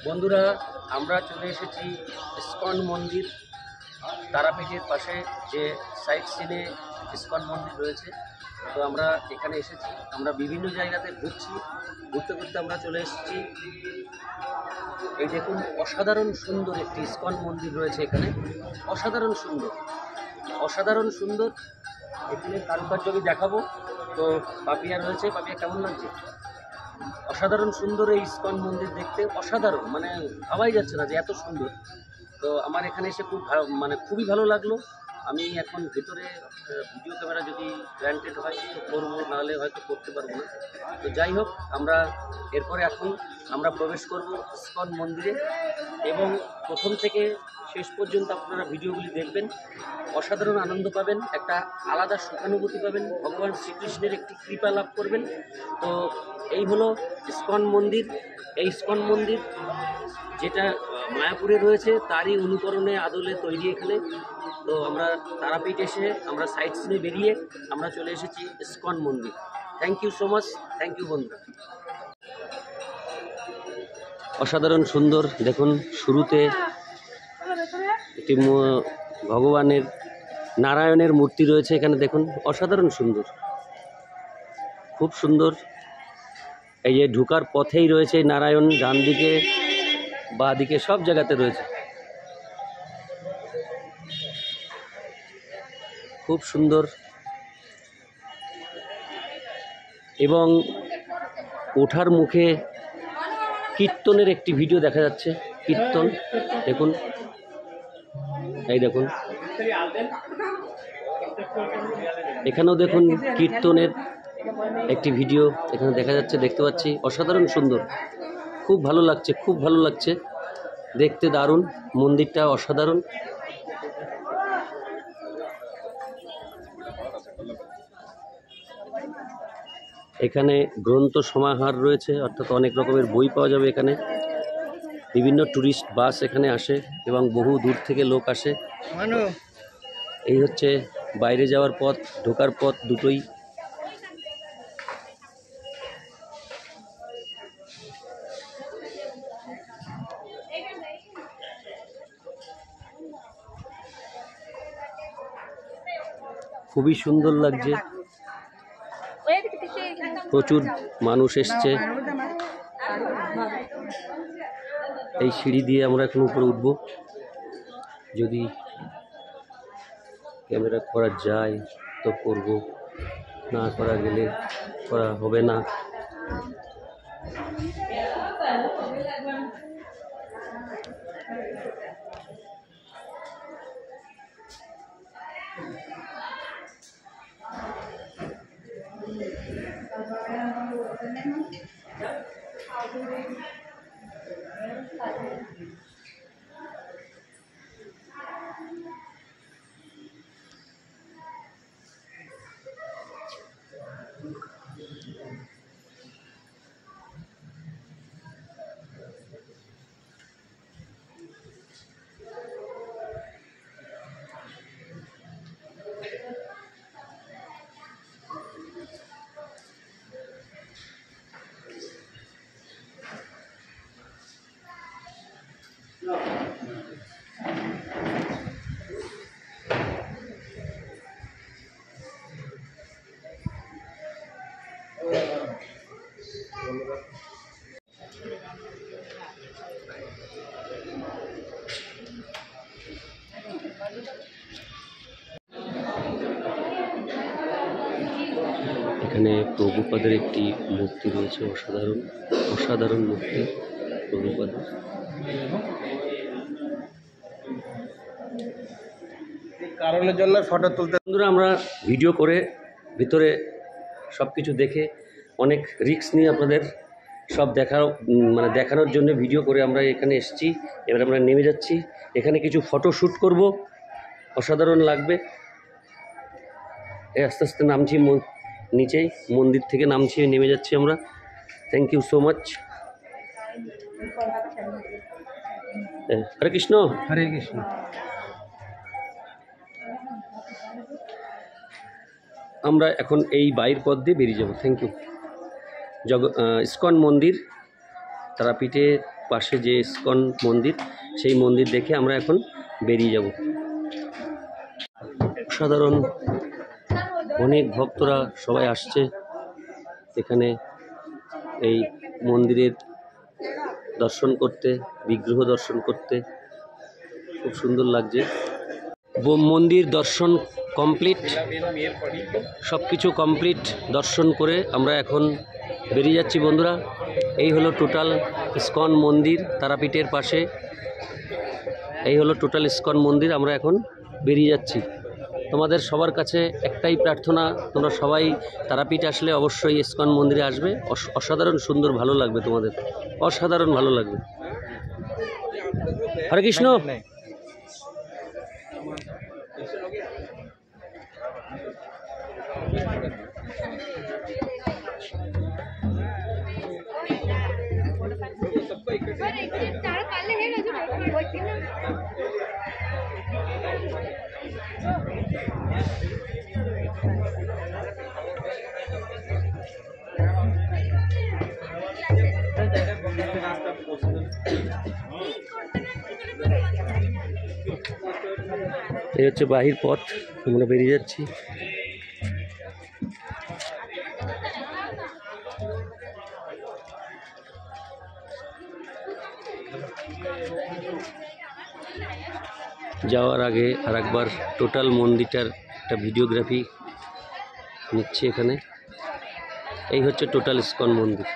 বন্ধুরা, আমরা চলে এসেছি ইসকন মন্দির, তারাপীঠের পাশে যে সাইট সিনে ইসকন মন্দির রয়েছে। তো আমরা এখানে এসেছি, আমরা বিভিন্ন জায়গাতে ঘুরতে ঘুরতে আমরা চলে এসেছি। এই দেখুন, অসাধারণ সুন্দর একটি ইসকন মন্দির রয়েছে এখানে। অসাধারণ সুন্দর। এখানে কারুকার্য আমি দেখাবো। তো পাপিয়া রয়েছে। পাপিয়া, কেমন লাগছে? অসাধারণ সুন্দর এই ইসকন মন্দির দেখতে, অসাধারণ, মানে ভাবাই যাচ্ছে না যে এত সুন্দর। তো আমার এখানে এসে খুবই ভালো লাগলো। আমি এখন ভেতরে ভিডিও ক্যামেরা যদি গ্র্যান্টেড হয় তো করবো, নাহলে হয়তো করতে পারবো না। তো যাই হোক, এখন আমরা প্রবেশ করব ইসকন মন্দিরে, এবং প্রথম থেকে শেষ পর্যন্ত আপনারা ভিডিওগুলি দেখবেন। অসাধারণ আনন্দ পাবেন, একটা আলাদা সুখানুভূতি পাবেন, ভগবান শ্রীকৃষ্ণের একটি কৃপা লাভ করবেন। তো এই হলো ইসকন মন্দির। এই ইসকন মন্দির যেটা মায়াপুরে রয়েছে, তারই অনুকরণে আদলে তৈরি এখানে। তো আমরা তারাপীঠ এসে আমরা সাইট সিনে বেরিয়ে আমরা চলে এসেছি ইসকন মন্দির। Thank you so much, thank you বন্ধুরা। অসাধারণ সুন্দর। দেখুন, শুরুতে একটি ভগবানের নারায়ণের মূর্তি রয়েছে এখানে। দেখুন, অসাধারণ সুন্দর, খুব সুন্দর। এই যে ঢোকার পথেই রয়েছে নারায়ণ, ডান দিকে বা দিকে সব জায়গাতে রয়েছে। খুব সুন্দর। এবং ওঠার মুখে কীর্তনের একটি ভিডিও দেখা যাচ্ছে। কীর্তন দেখুন, এই দেখুন, এখানেও দেখুন কীর্তনের একটি ভিডিও এখানে দেখা যাচ্ছে, দেখতে পাচ্ছি। অসাধারণ সুন্দর, খুব ভালো লাগছে দেখতে, দারুণ। মন্দিরটা অসাধারণ। এখানে গ্রন্থ সমাহার রয়েছে, অর্থাৎ অনেক রকমের বই পাওয়া যাবে এখানে। বিভিন্ন ট্যুরিস্ট বাস এখানে আসে এবং বহু দূর থেকে লোক আসে। এই হচ্ছে বাইরে যাওয়ার পথ, ঢোকার পথ দুটোই। খুবই সুন্দর লাগছে, প্রচুর মানুষ এসছে। এই সিঁড়ি দিয়ে আমরা এখন উপরে উঠবো। যদি ক্যামেরা করা যায় তো করব, না করা গেলে করা হবে না। এখানে প্রভুপাদের একটি মূর্তি রয়েছে, অসাধারণ মূর্তি প্রভুপাদের। কারণের জন্য ফটো তুলতে, বন্ধুরা, আমরা ভিডিও করে ভিতরে সব কিছু দেখে অনেক রিস্ক নিয়ে আপনাদের সব দেখানোর জন্য ভিডিও করে আমরা এখানে এসেছি। এবার আমরা নেমে যাচ্ছি, এখানে কিছু ফটো শ্যুট করব, অসাধারণ লাগবে। আস্তে আস্তে নামছি, নিচেই মন্দির থেকে নামছি, নেমে যাচ্ছি আমরা। Thank you so much. Hare Krishna, Hare Krishna. আমরা এখন এই বাইর পথ দিয়ে বেরিয়ে যাব। Thank you. ইসকন মন্দির তারাপীঠে পাশে যে ইসকন মন্দির, সেই মন্দির দেখে আমরা এখন বেরিয়ে যাব। সাধারণ অনেক ভক্তরা সবাই আসছে এখানে এই মন্দিরের দর্শন করতে, বিগ্রহ দর্শন করতে। খুব সুন্দর লাগছে। মন্দির দর্শন কমপ্লিট, সব কিছু কমপ্লিট দর্শন করে আমরা এখন বেরিয়ে যাচ্ছি বন্ধুরা। এই হলো টোটাল ইসকন মন্দির তারাপীঠের পাশে। এই হলো টোটাল ইসকন মন্দির। আমরা এখন বেরিয়ে যাচ্ছি। তোমাদের সবার কাছে একটাই প্রার্থনা, তোমরা সবাই তারাপীঠ আসলে অবশ্যই ইসকন মন্দিরে আসবে। অসাধারণ সুন্দর, ভালো লাগবে তোমাদের, অসাধারণ ভালো লাগবে। হরে কৃষ্ণ। এই হচ্ছে বাহির পথ, আমরা বেরিয়ে যাচ্ছি। যাওয়ার আগে আর একবার টোটাল মন্দিরটার একটা ভিডিওগ্রাফি নিচ্ছি এখানে। এই হচ্ছে টোটাল ইসকন মন্দির।